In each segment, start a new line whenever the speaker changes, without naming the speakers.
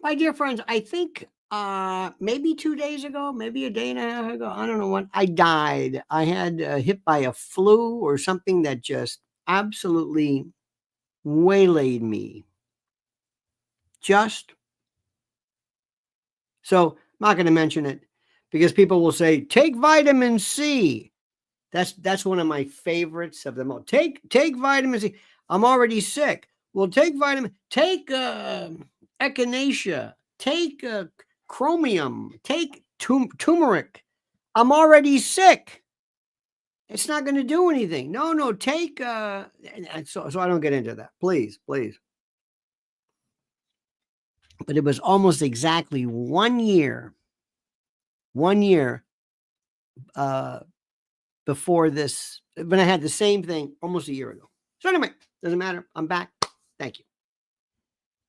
My dear friends, I think maybe 2 days ago, maybe a day and a half ago, I don't know when, I died. I had hit by a flu or something that just absolutely waylaid me. So I'm not going to mention it because people will say, take vitamin C. That's one of my favorites of them all. Take vitamin C. I'm already sick. Well, take echinacea, take chromium, take turmeric. I'm already sick. It's not going to do anything. No, take so I don't get into that. Please. But it was almost exactly 1 year. 1 year before this, when I had the same thing almost a year ago. So anyway, doesn't matter. I'm back. Thank you.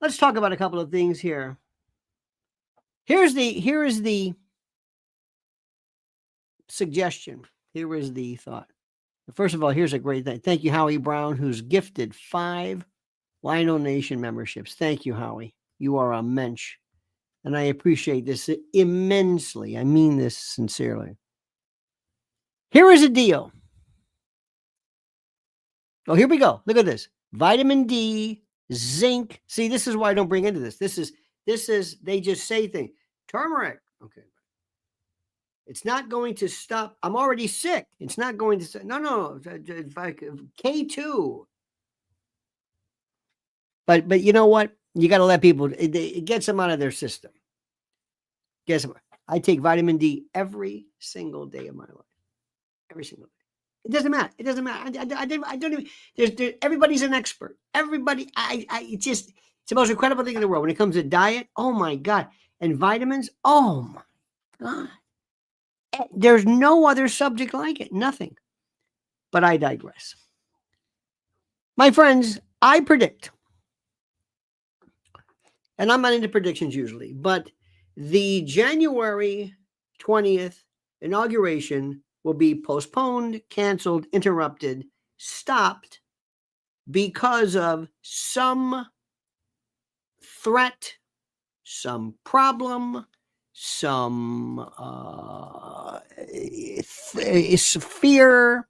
Let's talk about a couple of things here. Here is the suggestion. Here is the thought. First of all, here's a great thing. Thank you, Howie Brown, who's gifted 5 Lionel Nation memberships. Thank you, Howie. You are a mensch. And I appreciate this immensely. I mean this sincerely. Here is a deal. Oh, here we go. Look at this. Vitamin D, zinc. See, this is why I don't bring into this. This is, they just say things. Turmeric. Okay. It's not going to stop. I'm already sick. It's not going to, no. K2. But you know what? You got to let people, it gets them out of their system. Guess what? I take vitamin D every single day of my life. Every single day. It doesn't matter. I don't even, there's everybody's an expert. Everybody, it's the most incredible thing in the world. When it comes to diet, oh my God. And vitamins, oh my God. There's no other subject like it. Nothing. But I digress. My friends, I predict, and I'm not into predictions usually, but the January 20th inauguration will be postponed, canceled, interrupted, stopped because of some threat, some problem, some fear,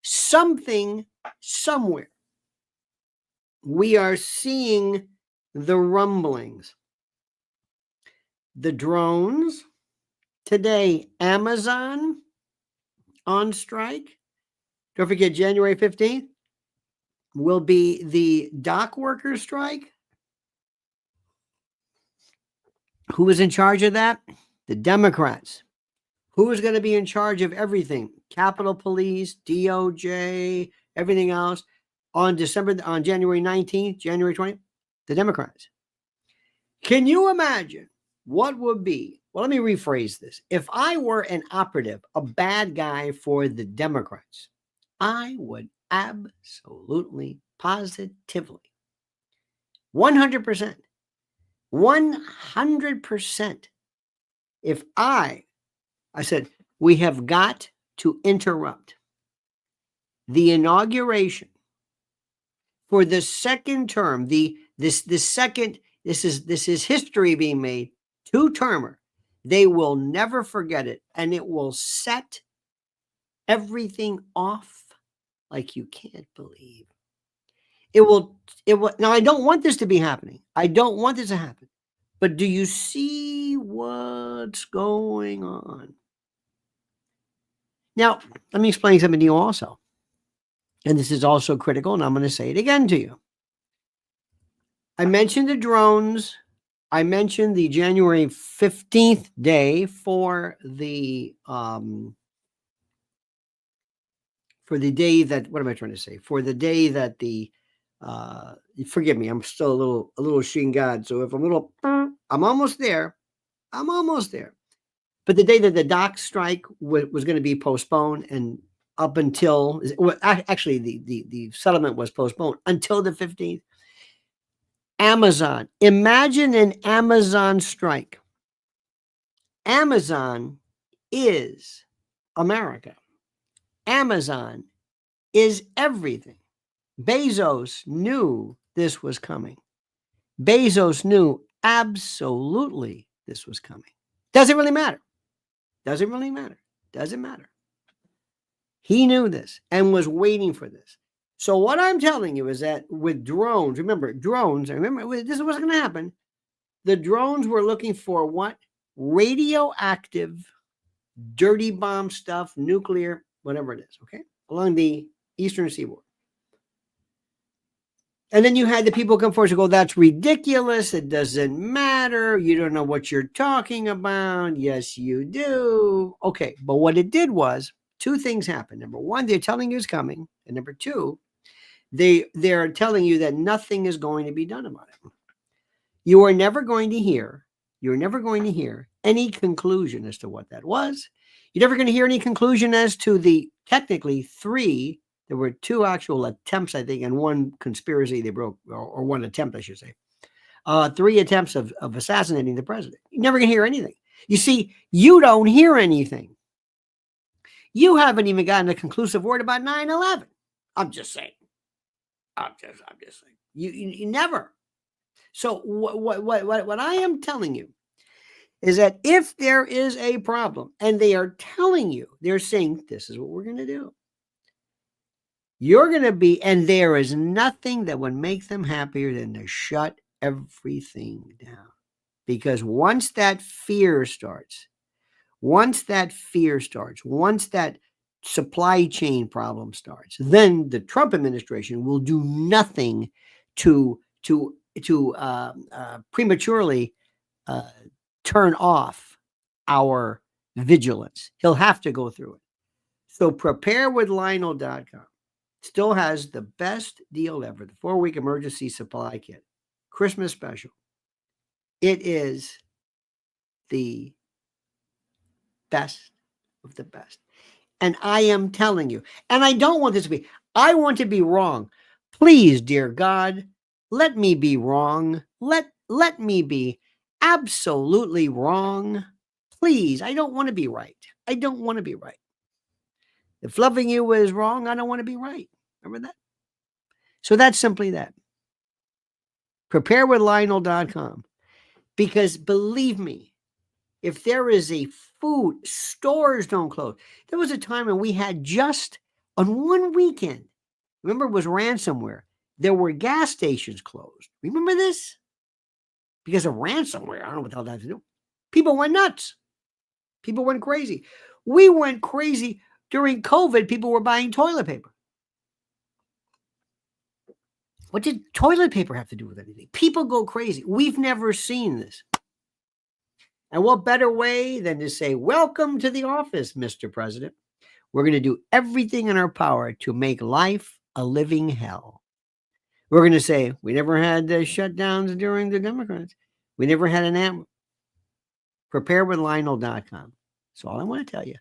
something somewhere. We are seeing the rumblings. The drones. Today, Amazon on strike. Don't forget, January 15th will be the dock workers strike. Who is in charge of that? The Democrats. Who is going to be in charge of everything? Capitol Police, DOJ, everything else on January 19th, January 20th? The Democrats. Can you imagine what would be? Well, let me rephrase this. If I were an operative, a bad guy for the Democrats, I would absolutely, positively, 100%, 100%. If I said, we have got to interrupt the inauguration for the second term, this is history being made, 2-termer. They will never forget it, and it will set everything off like you can't believe. It will. Now, I don't want this to be happening. I don't want this to happen. But do you see what's going on? Now, let me explain something to you also. And this is also critical, and I'm going to say it again to you. I mentioned the drones. I mentioned the January 15th day for the day that, what am I trying to say? For the day that forgive me, I'm still a little sheen God. So if I'm almost there. But the day that the dock strike was going to be postponed, and up until, actually the settlement was postponed until the 15th. Amazon. Imagine an Amazon strike. Amazon is America. Amazon is everything. Bezos knew this was coming. Bezos knew absolutely this was coming. Doesn't really matter. Doesn't really matter. Doesn't matter. He knew this and was waiting for this. So what I'm telling you is that with drones, remember, this is what's going to happen. The drones were looking for what? Radioactive, dirty bomb stuff, nuclear, whatever it is, okay? Along the eastern seaboard. And then you had the people come forward to go, that's ridiculous. It doesn't matter. You don't know what you're talking about. Yes, you do. Okay, but what it did was, two things happened. Number one, they're telling you it's coming. And number two, they're telling you that nothing is going to be done about it. You're never going to hear any conclusion as to what that was. You're never going to hear any conclusion as to the technically three. There were two actual attempts, I think, and one conspiracy they broke, or one attempt, I should say. 3 attempts of assassinating the president. You're never going to hear anything. You see, you don't hear anything. You haven't even gotten a conclusive word about 9/11. I'm just saying. I'm just saying. You never. So what I am telling you is that if there is a problem, and they are telling you, they're saying, this is what we're going to do. You're going to be, and there is nothing that would make them happier than to shut everything down. Because once that fear starts, once that supply chain problem starts, then the Trump administration will do nothing to prematurely turn off our vigilance. He'll have to go through it. So preparewithlionel.com still has the best deal ever, the 4-week emergency supply kit, Christmas special. It is the best of the best. And I am telling you, and I don't want this to be, I want to be wrong. Please, dear God, let me be wrong. Let me be absolutely wrong. Please, I don't want to be right. I don't want to be right. If loving you is wrong, I don't want to be right. Remember that? So that's simply that. Preparewithlionel.com. Because believe me, if there is a food, stores don't close. There was a time when we had just on one weekend, remember it was ransomware, there were gas stations closed. Remember this? Because of ransomware. I don't know what the hell that has to do. People went nuts. People went crazy. We went crazy during COVID. People were buying toilet paper. What did toilet paper have to do with anything? People go crazy. We've never seen this. And what better way than to say, welcome to the office, Mr. President. We're going to do everything in our power to make life a living hell. We're going to say, we never had shutdowns during the Democrats. We never had an amp. Preparewithlionel.com. That's all I want to tell you.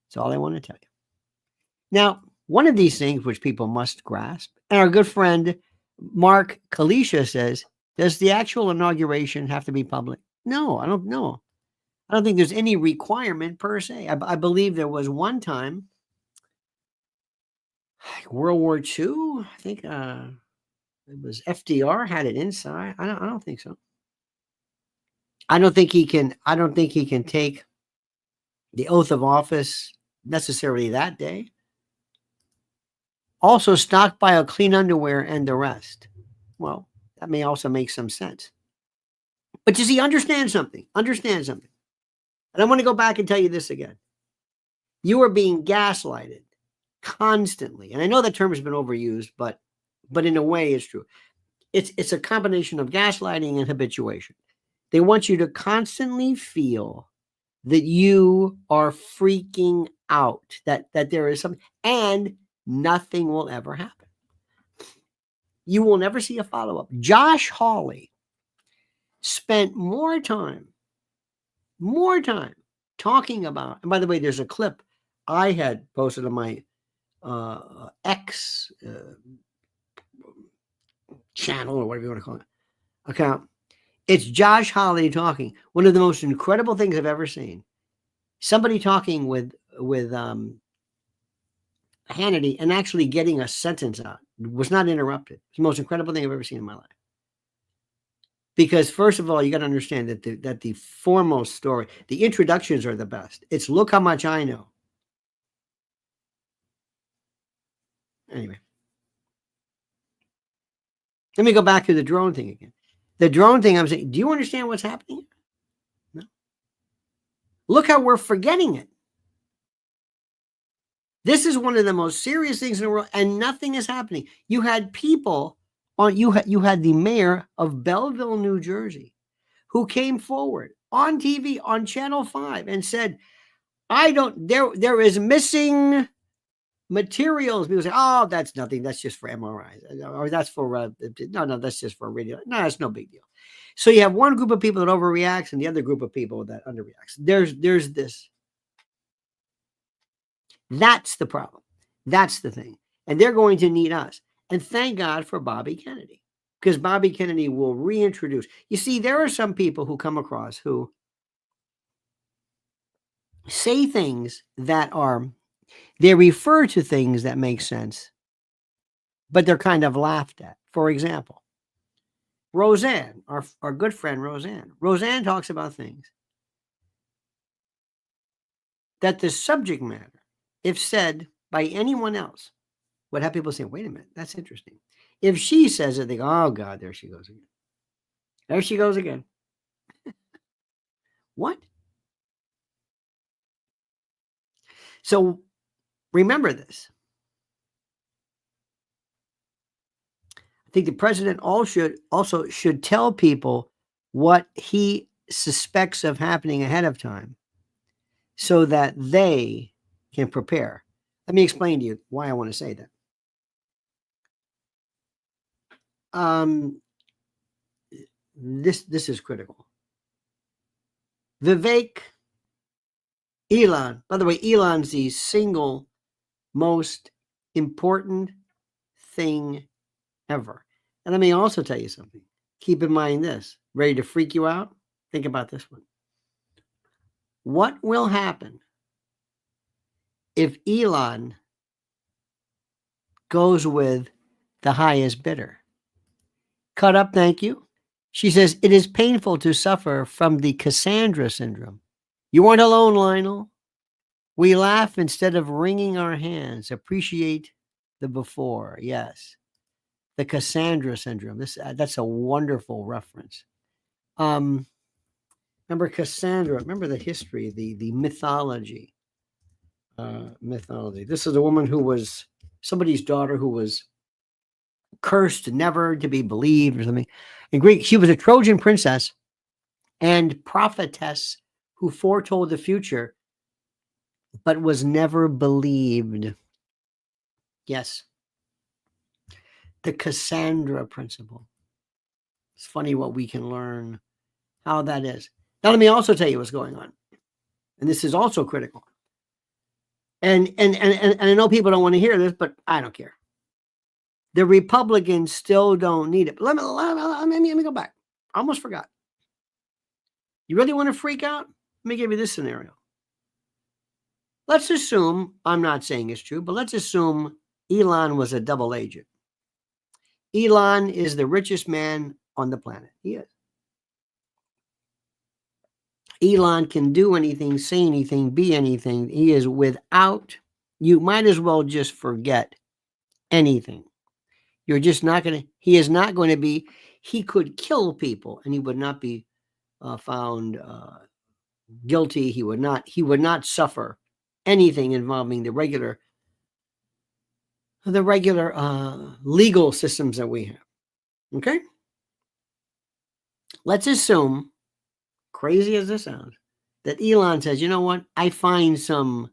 That's all I want to tell you. Now, one of these things which people must grasp, and our good friend Mark Kalisha says, does the actual inauguration have to be public? No, I don't know. I don't think there's any requirement per se. I believe there was one time, World War II, I think it was FDR had it inside. I don't think so. I don't think he can take the oath of office necessarily that day. Also stockpile clean underwear and the rest. Well, that may also make some sense. But you see, understand something. And I want to go back and tell you this again. You are being gaslighted constantly. And I know that term has been overused, but in a way it's true. It's a combination of gaslighting and habituation. They want you to constantly feel that you are freaking out, that there is something, and nothing will ever happen. You will never see a follow-up. Josh Hawley spent more time talking about, and by the way, there's a clip I had posted on my X channel, or whatever you want to call it, account. It's Josh Hawley talking. One of the most incredible things I've ever seen. Somebody talking with Hannity and actually getting a sentence out. It was not interrupted. It's the most incredible thing I've ever seen in my life. Because first of all, you got to understand that the foremost story, the introductions are the best. It's look how much I know. Anyway, let me go back to the drone thing again. The drone thing, I'm saying, do you understand what's happening? No. Look how we're forgetting it. This is one of the most serious things in the world, and nothing is happening. You had people on. You had the mayor of Belleville, New Jersey, who came forward on TV on Channel 5 and said, there is missing materials. People say, oh, that's nothing. That's just for MRIs. Or that's for, no, that's just for radio. No, that's no big deal. So you have one group of people that overreacts and the other group of people that underreacts. There's this. That's the problem. That's the thing. And they're going to need us. And thank God for Bobby Kennedy, because Bobby Kennedy will reintroduce. You see, there are some people who come across who say things that they refer to things that make sense, but they're kind of laughed at. For example, Roseanne, our good friend Roseanne. Roseanne talks about things that the subject matter, if said by anyone else, would have people say, wait a minute, that's interesting. If she says it, they go, oh God, there she goes again. There she goes again. What? So remember this. I think the president also should tell people what he suspects of happening ahead of time so that they can prepare. Let me explain to you why I want to say that. This is critical. Vivek, Elon, by the way, Elon's the single most important thing ever. And let me also tell you something. Keep in mind this. Ready to freak you out? Think about this one. What will happen if Elon goes with the highest bidder? Cut up, thank you. She says, it is painful to suffer from the Cassandra Syndrome. You weren't alone, Lionel. We laugh instead of wringing our hands. Appreciate the before. Yes. The Cassandra Syndrome. That's a wonderful reference. Remember Cassandra. Remember the history, the mythology. Mythology. This is a woman who was somebody's daughter who was cursed, never to be believed or something. In Greek, she was a Trojan princess and prophetess who foretold the future, but was never believed. Yes. The Cassandra principle. It's funny what we can learn, how that is. Now, let me also tell you what's going on. And this is also critical. And I know people don't want to hear this, but I don't care. The Republicans still don't need it. Let me go back. I almost forgot. You really want to freak out? Let me give you this scenario. Let's assume, I'm not saying it's true, but let's assume Elon was a double agent. Elon is the richest man on the planet. He is. Elon can do anything, say anything, be anything. He is without, you might as well just forget anything. You're just not going to, he is not going to be, he could kill people and he would not be found guilty. He would not suffer anything involving the regular legal systems that we have. Okay? Let's assume, crazy as this sounds, that Elon says, you know what? I find some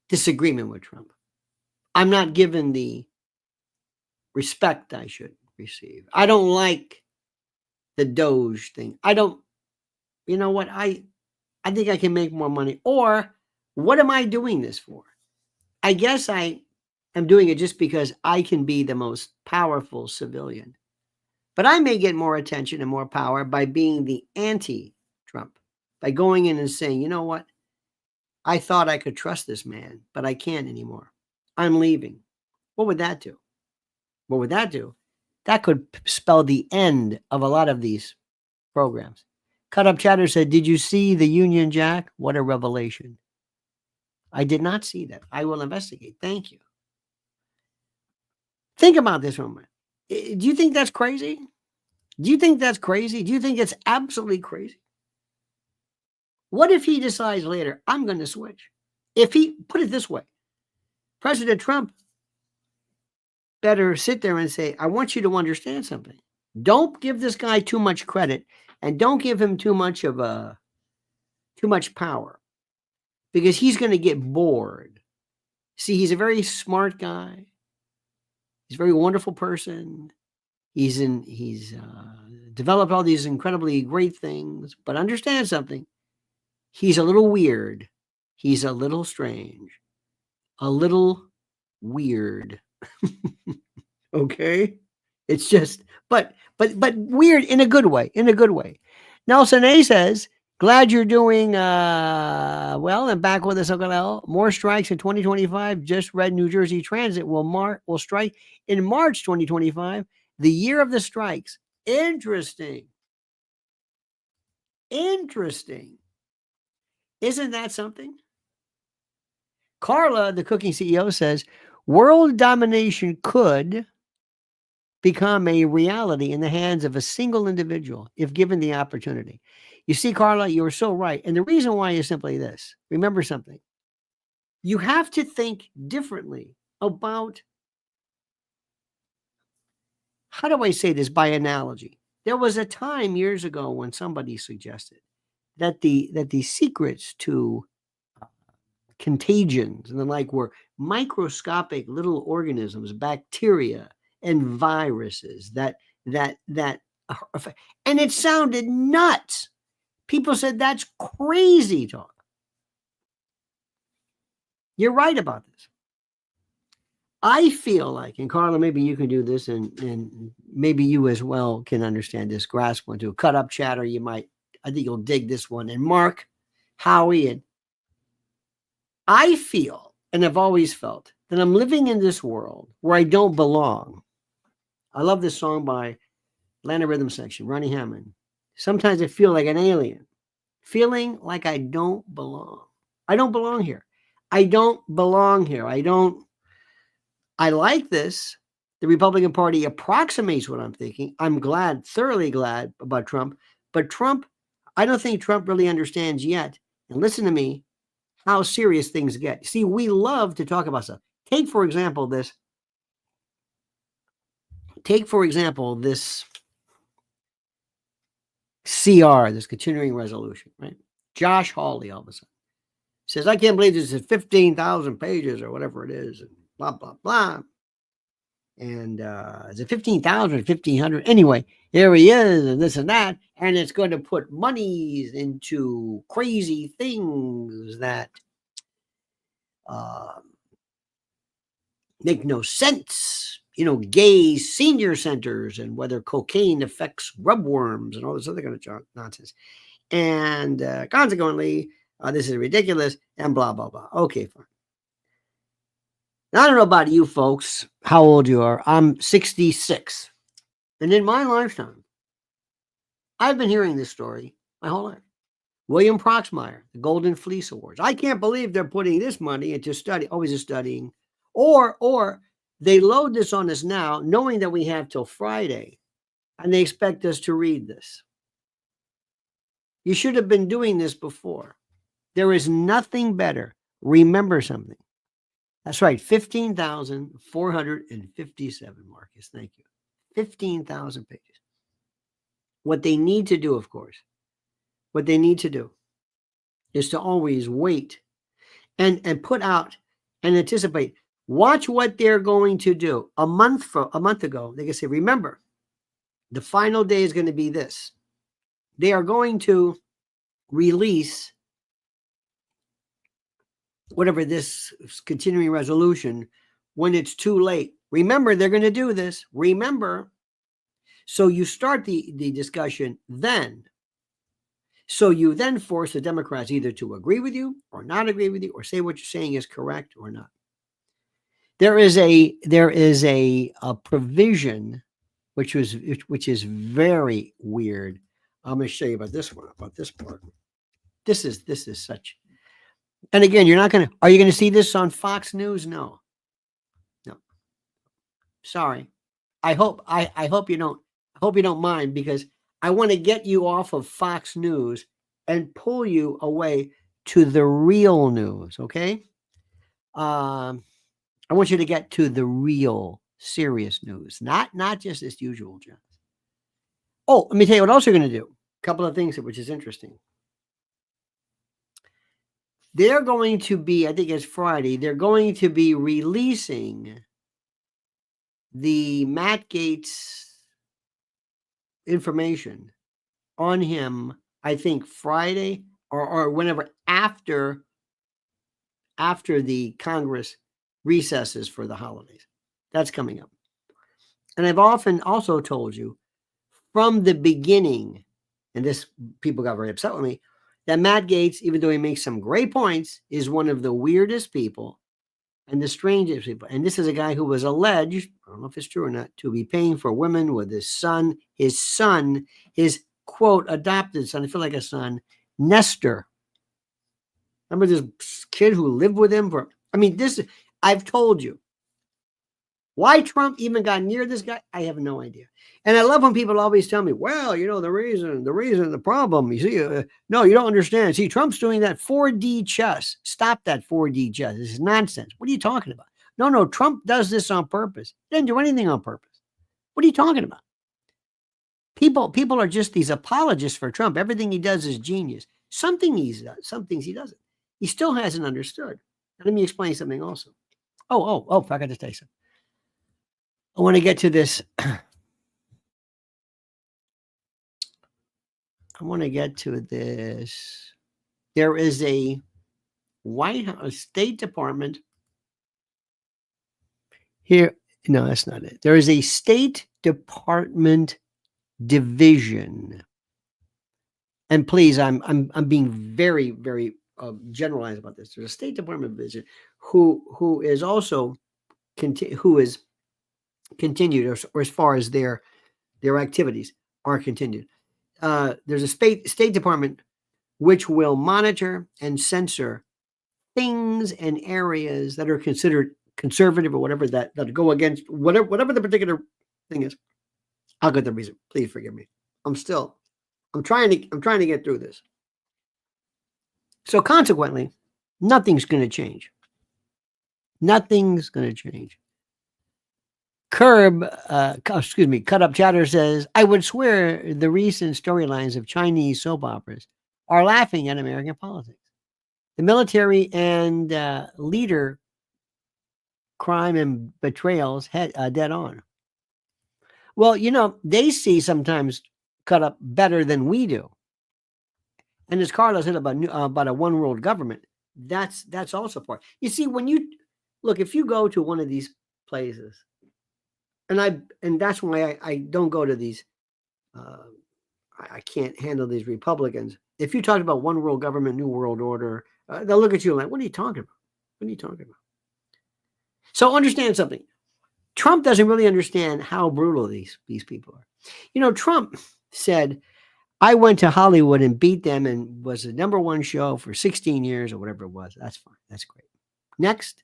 disagreement with Trump. I'm not given the respect I should receive. I don't like the Doge thing. You know what? I think I can make more money. Or what am I doing this for? I guess I am doing it just because I can be the most powerful civilian. But I may get more attention and more power by being the anti-Trump, by going in and saying, you know what? I thought I could trust this man, but I can't anymore. I'm leaving. What would that do? What would that do? That could spell the end of a lot of these programs. Cut Up Chatter said, did you see the Union Jack? What a revelation. I did not see that. I will investigate. Thank you. Think about this for a minute. Do you think that's crazy? Do you think that's crazy? Do you think it's absolutely crazy? What if he decides later, I'm going to switch? If he, put it this way, President Trump better sit there and say, I want you to understand something. Don't give this guy too much credit and don't give him too much power because he's going to get bored. See, he's a very smart guy. He's a very wonderful person. He's developed all these incredibly great things, but understand something. He's a little weird. He's a little strange, a little weird. Okay. It's just, but weird in a good way, Nelson A says, glad you're doing well and back with us, Uncle L. More strikes in 2025. Just read New Jersey Transit will strike in March 2025, the year of the strikes. Interesting. Isn't that something? Carla, the cooking CEO, says, world domination could become a reality in the hands of a single individual if given the opportunity. You see, Carla, you're so right. And the reason why is simply this. Remember something. You have to think differently about, how do I say this by analogy? There was a time years ago when somebody suggested that the secrets to contagions and the like were microscopic little organisms, bacteria and viruses that and it sounded nuts. People said that's crazy talk. You're right about this. I feel like, and Carla, maybe you can do this, and maybe you as well can understand this, grasp one too. Cut Up Chatter, you might, I think you'll dig this one. And Mark, Howie, and I feel, and I've always felt, that I'm living in this world where I don't belong. I love this song by Atlanta Rhythm Section, Ronnie Hammond. Sometimes I feel like an alien, feeling like I don't belong. I don't belong here. I like this. The Republican Party approximates what I'm thinking. I'm glad, thoroughly glad about Trump. But Trump, I don't think Trump really understands yet. And listen to me, how serious things get. See, we love to talk about stuff. Take, for example, this CR, this continuing resolution, right? Josh Hawley all of a sudden says, I can't believe this is 15,000 pages or whatever it is, and blah, blah, blah. And is it 15,000 or 1,500? Anyway, here he is and this and that. And it's going to put monies into crazy things that make no sense. You know, gay senior centers and whether cocaine affects grubworms and all this other kind of nonsense. And consequently, this is ridiculous and blah, blah, blah. Okay, fine. Now, I don't know about you folks, how old you are. I'm 66. And in my lifetime, I've been hearing this story my whole life. William Proxmire, the Golden Fleece Awards. I can't believe they're putting this money into study, always is studying. Or they load this on us now, knowing that we have till Friday, and they expect us to read this. You should have been doing this before. There is nothing better. Remember something. That's right, 15,457, Marcus. Thank you. 15,000 pages. What they need to do, of course, is to always wait and put out and anticipate. Watch what they're going to do. A month ago, they can say, remember, the final day is going to be this. They are going to release whatever this continuing resolution when it's too late. Remember, they're going to do this. Remember. So you start the discussion then. So you then force the Democrats either to agree with you or not agree with you or say what you're saying is correct or not. There is a provision which is very weird. I'm going to show you about this one, about this part. This is such. And again, are you going to see this on Fox News? No. Sorry. I hope you don't mind, because I want to get you off of Fox News and pull you away to the real news. Okay. I want you to get to the real serious news, not just this usual jazz. Oh, let me tell you what else you're going to do. A couple of things which is interesting. They're going to be, I think it's Friday, they're going to be releasing the Matt Gaetz information on him, I think Friday or whenever after the Congress recesses for the holidays. That's coming up. And I've often also told you from the beginning, and this people got very upset with me, that Matt Gaetz, even though he makes some great points, is one of the weirdest people and the strangest people. And this is a guy who was alleged, I don't know if it's true or not, to be paying for women with his quote, adopted son, I feel like a son, Nestor. Remember this kid who lived with him I've told you. Why Trump even got near this guy, I have no idea. And I love when people always tell me, well, the problem, you see, no, you don't understand. See, Trump's doing that 4D chess. Stop that 4D chess. This is nonsense. What are you talking about? No, Trump does this on purpose. He didn't do anything on purpose. What are you talking about? People are just these apologists for Trump. Everything he does is genius. Some things he doesn't. He still hasn't understood. Let me explain something also. Oh, I forgot to tell you something. I want to get to this. There is a White House State Department here. No, that's not it. There is a State Department division. And please, I'm being very, very generalized about this. There's a State Department division who is also continued, or as far as their activities are continued. There's a state department which will monitor and censor things and areas that are considered conservative or whatever that go against whatever the particular thing is. I'll get the reason. Please forgive me. I'm trying to get through this. So consequently, nothing's going to change. Nothing's going to change. Cut Up Chatter says, I would swear the recent storylines of Chinese soap operas are laughing at American politics. The military and leader crime and betrayals dead on. Well, they see sometimes Cut Up better than we do. And as Carlos said about a one world government, that's also part. You see, when you look, if you go to one of these places, and that's why I don't go to these. I can't handle these Republicans. If you talk about one world government, new world order, they'll look at you like, "What are you talking about? What are you talking about?" So understand something. Trump doesn't really understand how brutal these people are. Trump said, "I went to Hollywood and beat them and was the #1 show for 16 years or whatever it was." That's fine. That's great. Next,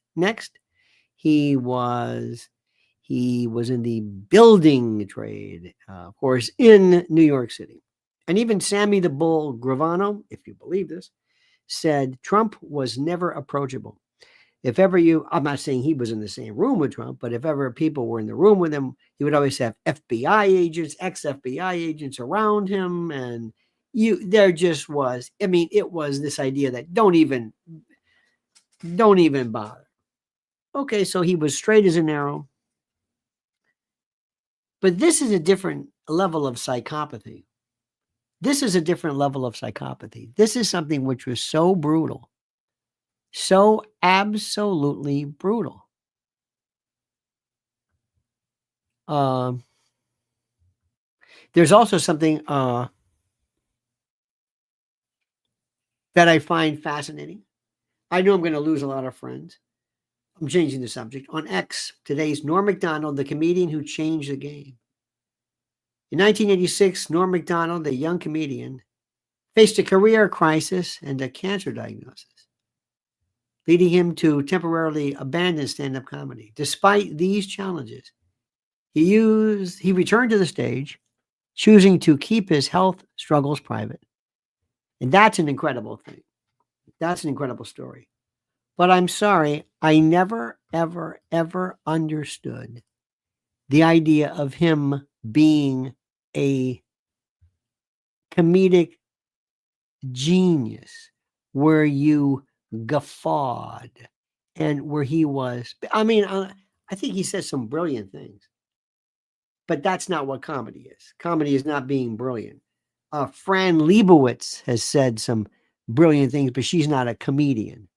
he was in the building trade, of course, in New York City. And even Sammy the Bull Gravano, if you believe this, said Trump was never approachable. If ever I'm not saying he was in the same room with Trump, but if ever people were in the room with him, he would always have FBI agents, ex-FBI agents around him. And there just was, it was this idea that don't even bother. Okay, so he was straight as an arrow. But this is a different level of psychopathy. This is something which was so brutal, so absolutely brutal. There's also something that I find fascinating. I know I'm going to lose a lot of friends. I'm changing the subject. On X, today's Norm Macdonald, the comedian who changed the game. In 1986, Norm Macdonald, a young comedian, faced a career crisis and a cancer diagnosis, leading him to temporarily abandon stand-up comedy. Despite these challenges, he returned to the stage, choosing to keep his health struggles private. And that's an incredible thing. That's an incredible story. But I'm sorry, I never, ever, ever understood the idea of him being a comedic genius where you guffawed and where he was. I mean, I think he says some brilliant things, but that's not what comedy is. Comedy is not being brilliant. Fran Lebowitz has said some brilliant things, but she's not a comedian.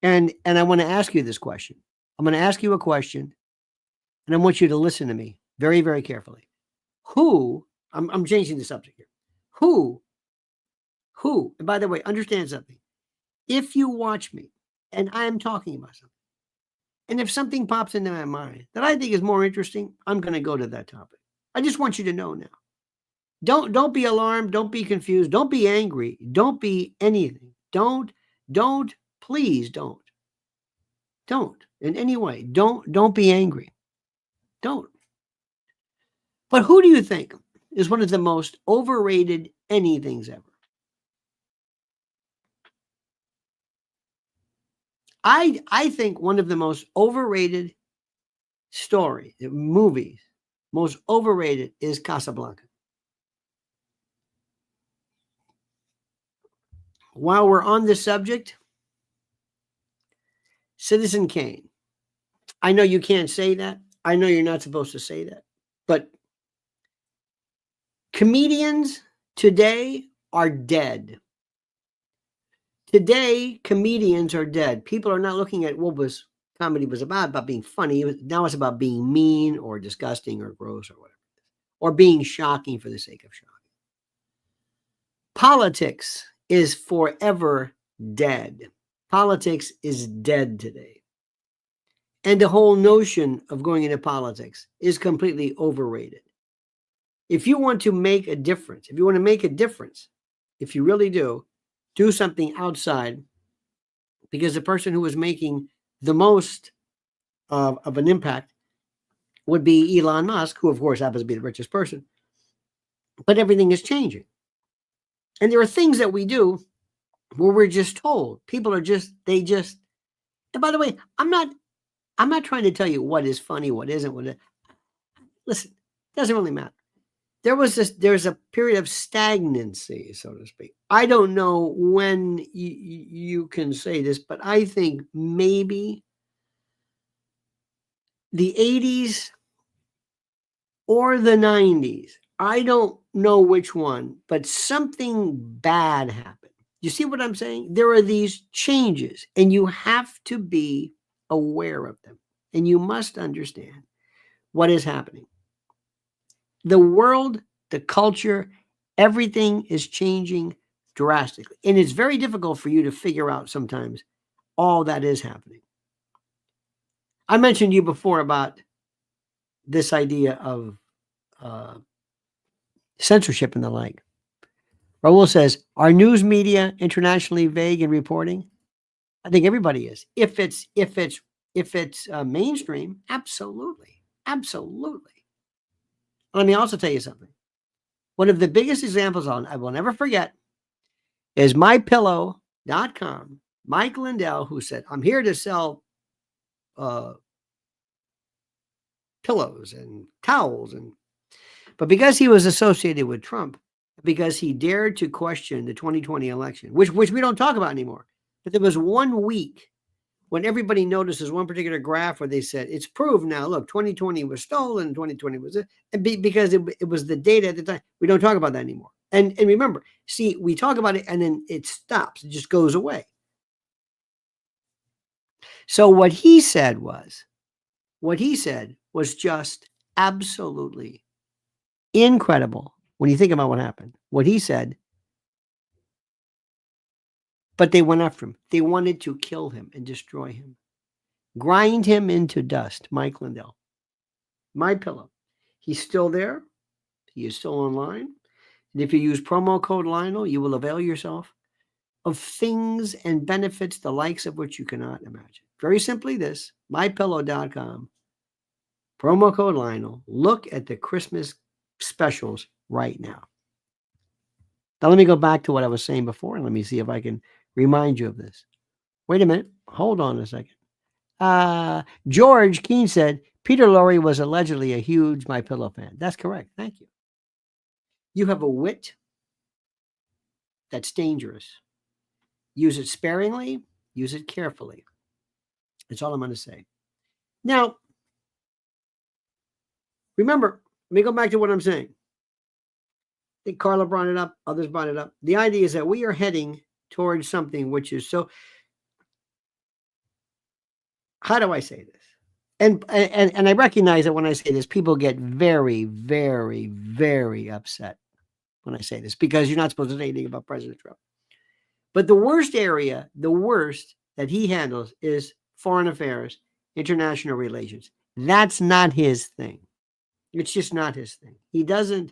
And I want to ask you this question. I'm going to ask you a question, and I want you to listen to me very, very carefully. I'm changing the subject here. Who, and by the way, understand something. If you watch me and I am talking about something, and if something pops into my mind that I think is more interesting, I'm going to go to that topic. I just want you to know now. Don't be alarmed. Don't be confused. Don't be angry. Don't be anything. Please don't in any way. Don't be angry. Don't. But who do you think is one of the most overrated anythings ever? I think one of the most overrated movies, most overrated is Casablanca. While we're on this subject, Citizen Kane. I know you can't say that. I know you're not supposed to say that. But comedians today are dead. Today, comedians are dead. People are not looking at what comedy was about being funny. Now it's about being mean or disgusting or gross or whatever, or being shocking for the sake of shocking. Politics is forever dead. Politics is dead today. And the whole notion of going into politics is completely overrated. If you want to make a difference, if you really do something outside, because the person who is making the most of an impact would be Elon Musk, who of course happens to be the richest person. But everything is changing. And there are things that we do where we're just told. People are and by the way, I'm not trying to tell you what is funny, what isn't, listen, it doesn't really matter. There's a period of stagnancy, so to speak. I don't know when you can say this, but I think maybe the 80s or the 90s. I don't know which one, but something bad happened. You see what I'm saying? There are these changes, and you have to be aware of them, and you must understand what is happening. The world, the culture, everything is changing drastically. And it's very difficult for you to figure out sometimes all that is happening. I mentioned to you before about this idea of censorship and the like. Raul says, are news media internationally vague in reporting? I think everybody is. If it's mainstream, absolutely. Absolutely. Let me also tell you something. One of the biggest examples I will never forget is mypillow.com. Mike Lindell, who said, I'm here to sell pillows and towels. But because he was associated with Trump, because he dared to question the 2020 election, which we don't talk about anymore. But there was 1 week when everybody notices one particular graph where they said, it's proved now, look, 2020 was stolen, 2020 was it, because it was the data at the time. We don't talk about that anymore. And remember, see, we talk about it and then it stops. It just goes away. So what he said was just absolutely incredible when you think about what happened. What he said, but they went after him. They wanted to kill him and destroy him. Grind him into dust. Mike Lindell. My pillow. He's still there. He is still online. And if you use promo code Lionel, you will avail yourself of things and benefits the likes of which you cannot imagine. Very simply this, mypillow.com, promo code Lionel. Look at the Christmas specials right now. Now let me go back to what I was saying before and let me see if I can remind you of this. Wait a minute. Hold on a second. George Keane said, Peter Lorre was allegedly a huge My Pillow fan. That's correct. Thank you. You have a wit that's dangerous. Use it sparingly, use it carefully. That's all I'm going to say. Now, remember, let me go back to what I'm saying. I think Carla brought it up, others brought it up. The idea is that we are heading towards something which is so, how do I say this? And I recognize that when I say this, people get very, very, very upset when I say this, because you're not supposed to say anything about President Trump. But the worst area, the worst that he handles is foreign affairs, international relations. That's not his thing. It's just not his thing. He doesn't.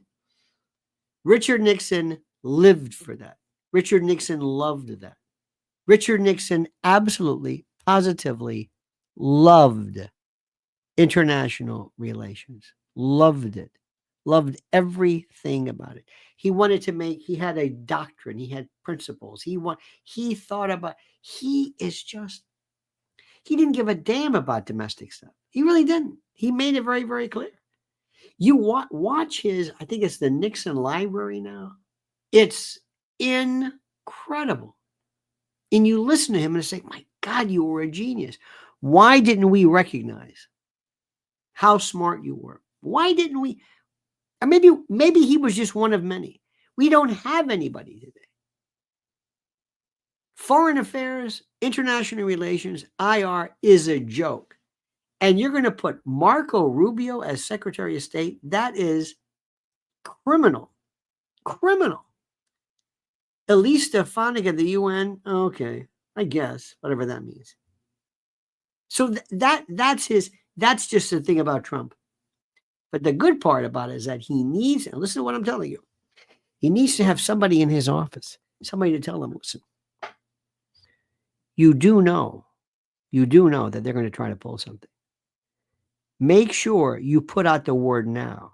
Richard Nixon lived for that. Richard Nixon loved that. Richard Nixon absolutely, positively loved international relations. Loved it. Loved everything about it. He wanted to make, he had a doctrine, he had principles. He thought about, he didn't give a damn about domestic stuff. He really didn't. He made it very, very clear. You watch his, I think it's the Nixon Library now. It's incredible. And you listen to him and say, my God, you were a genius. Why didn't we recognize how smart you were? Why didn't we? Or maybe he was just one of many. We don't have anybody today. Foreign affairs, international relations, IR is a joke. And you're going to put Marco Rubio as Secretary of State? That is criminal. Criminal. Elise Stefanik at the UN? Okay, I guess, whatever that means. So that's just the thing about Trump. But the good part about it is that he needs, and listen to what I'm telling you, he needs to have somebody in his office, somebody to tell him, listen, you do know that they're going to try to pull something. Make sure you put out the word now,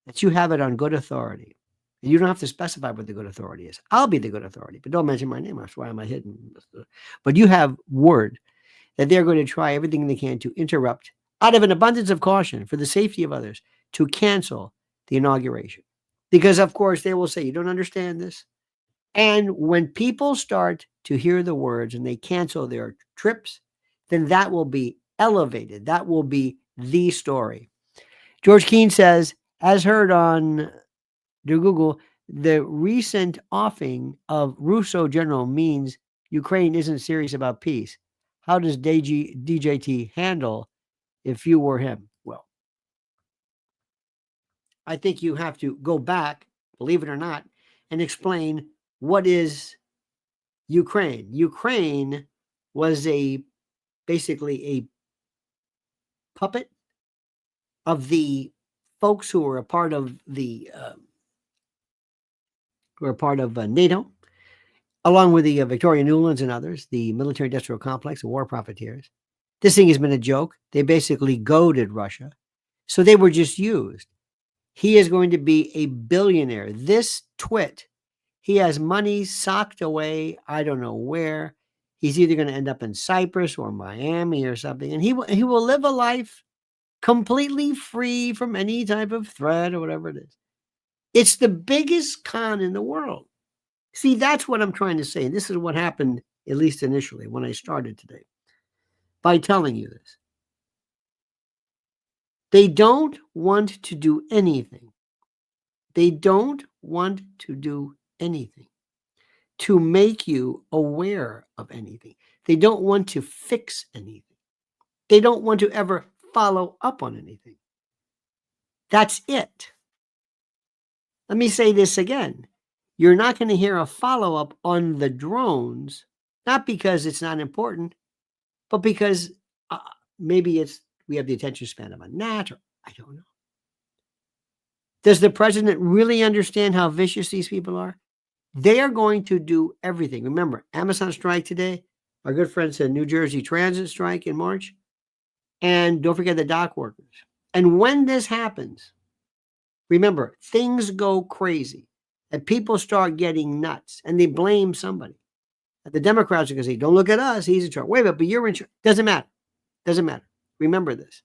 that you have it on good authority. And you don't have to specify what the good authority is. I'll be the good authority, but don't mention my name. That's why I'm hidden. But you have word that they're going to try everything they can to interrupt, out of an abundance of caution for the safety of others, to cancel the inauguration. Because, of course, they will say, you don't understand this. And when people start to hear the words and they cancel their trips, then that will be elevated. That will be the story. George Keane says, as heard on the Google, the recent offing of Russo General means Ukraine isn't serious about peace. How does DJT handle if you were him? Well, I think you have to go back, believe it or not, and explain what is Ukraine. Ukraine was basically a puppet of the folks who were a part of NATO, along with the Victoria Nulands and others, the military-industrial complex, the war profiteers. This thing has been a joke. They basically goaded Russia. So they were just used. He is going to be a billionaire. This twit, he has money socked away, I don't know where. He's either going to end up in Cyprus or Miami or something. And he will live a life completely free from any type of threat or whatever it is. It's the biggest con in the world. See, that's what I'm trying to say. And this is what happened, at least initially, when I started today, by telling you this. They don't want to do anything. They don't want to do anything to make you aware of anything. They don't want to fix anything. They don't want to ever follow up on anything. That's it. Let me say this again. You're not going to hear a follow-up on the drones, not because it's not important, but because maybe we have the attention span of a gnat, or I don't know. Does the president really understand how vicious these people are? They are going to do everything. Remember, Amazon strike today. Our good friend said New Jersey Transit strike in March. And don't forget the dock workers. And when this happens, remember, things go crazy and people start getting nuts and they blame somebody. And the Democrats are going to say, don't look at us. He's in charge. Wait a minute, but you're in charge. Doesn't matter. Doesn't matter. Remember this.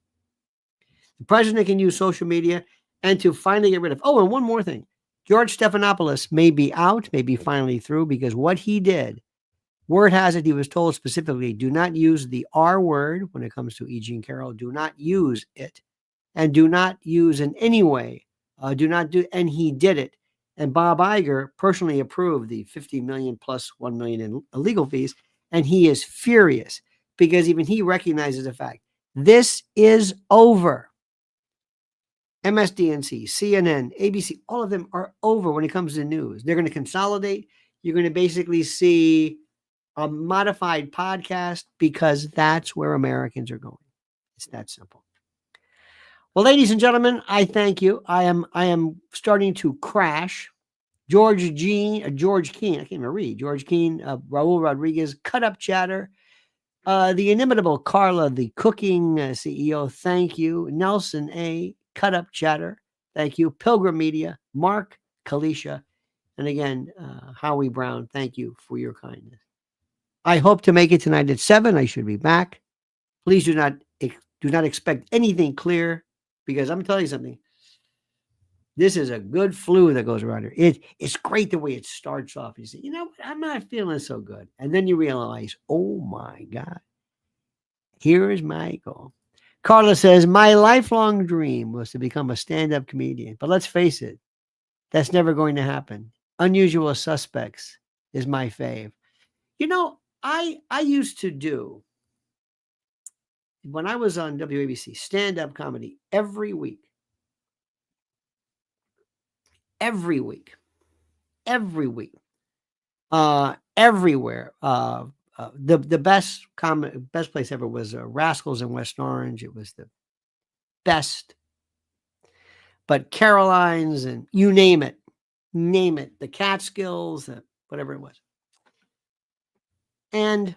The president can use social media and to finally get rid of. Oh, and one more thing. George Stephanopoulos may be out, may be finally through, because what he did, word has it, he was told specifically, do not use the R word when it comes to E. Jean Carroll. Do not use it. And do not use in any way. Do not do, and he did it. And Bob Iger personally approved the $50 million plus $1 million in legal fees. And he is furious because even he recognizes the fact this is over. MSDNC, CNN, ABC, all of them are over when it comes to news. They're going to consolidate. You're going to basically see a modified podcast because that's where Americans are going. It's that simple. Well, ladies and gentlemen, I thank you. I am starting to crash. George Keane, I can't even read. George Keane, Raul Rodriguez, Cut Up Chatter, the inimitable Carla, the cooking CEO, thank you. Nelson A., Cut Up Chatter, thank you. Pilgrim Media, Mark, Kalisha, and again, Howie Brown, thank you for your kindness. I hope to make it tonight at 7. I should be back. Please do not expect anything clear, because I'm telling you something. This is a good flu that goes around here. It's great the way it starts off. You say, you know what? I'm not feeling so good. And then you realize, oh my God, here is my goal. Carla says, my lifelong dream was to become a stand-up comedian. But let's face it, that's never going to happen. Unusual Suspects is my fave. You know, I used to do, when I was on WABC, stand-up comedy every week. Everywhere. The best place ever was Rascals in West Orange. It was the best. But Caroline's and you name it, the Catskills, whatever it was. And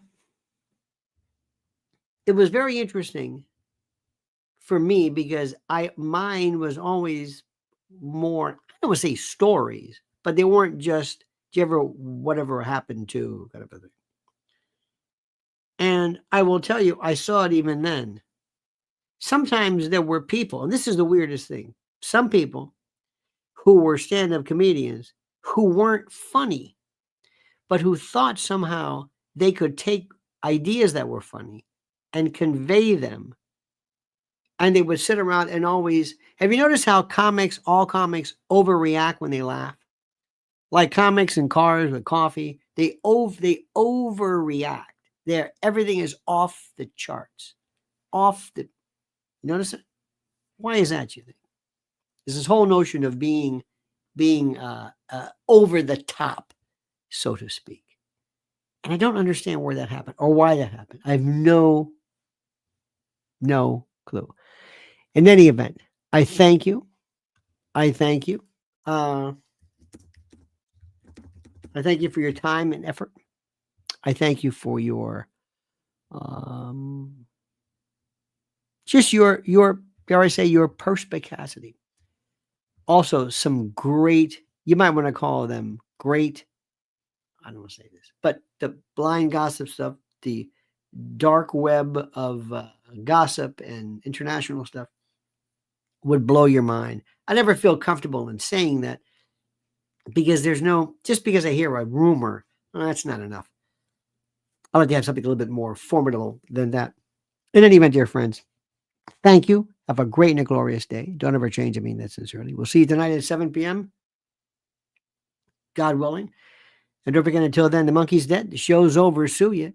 it was very interesting for me because mine was always more, I don't want to say stories, but they weren't just, whatever happened to kind of a thing. And I will tell you, I saw it even then. Sometimes there were people, and this is the weirdest thing, some people who were stand-up comedians who weren't funny, but who thought somehow they could take ideas that were funny and convey them. And they would sit around and always, have you noticed how all comics overreact when they laugh? Like comics in cars with coffee, they overreact. Everything is off the charts. You notice it? Why is that, you think? There's this whole notion of being over the top, so to speak. And I don't understand where that happened or why that happened. I have no clue. In any event, I thank you. I thank you for your time and effort. I thank you for your just your dare I say, your perspicacity. Also, some great, you might want to call them great, I don't want to say this, but the blind gossip stuff, the dark web of gossip and international stuff would blow your mind. I never feel comfortable in saying that because just because I hear a rumor, that's not enough. I like to have something a little bit more formidable than that. In any event, dear friends, thank you. Have a great and a glorious day. Don't ever change. I mean that sincerely. We'll see you tonight at 7 p.m. God willing. And don't forget, until then, the monkey's dead. The show's over. Sue you.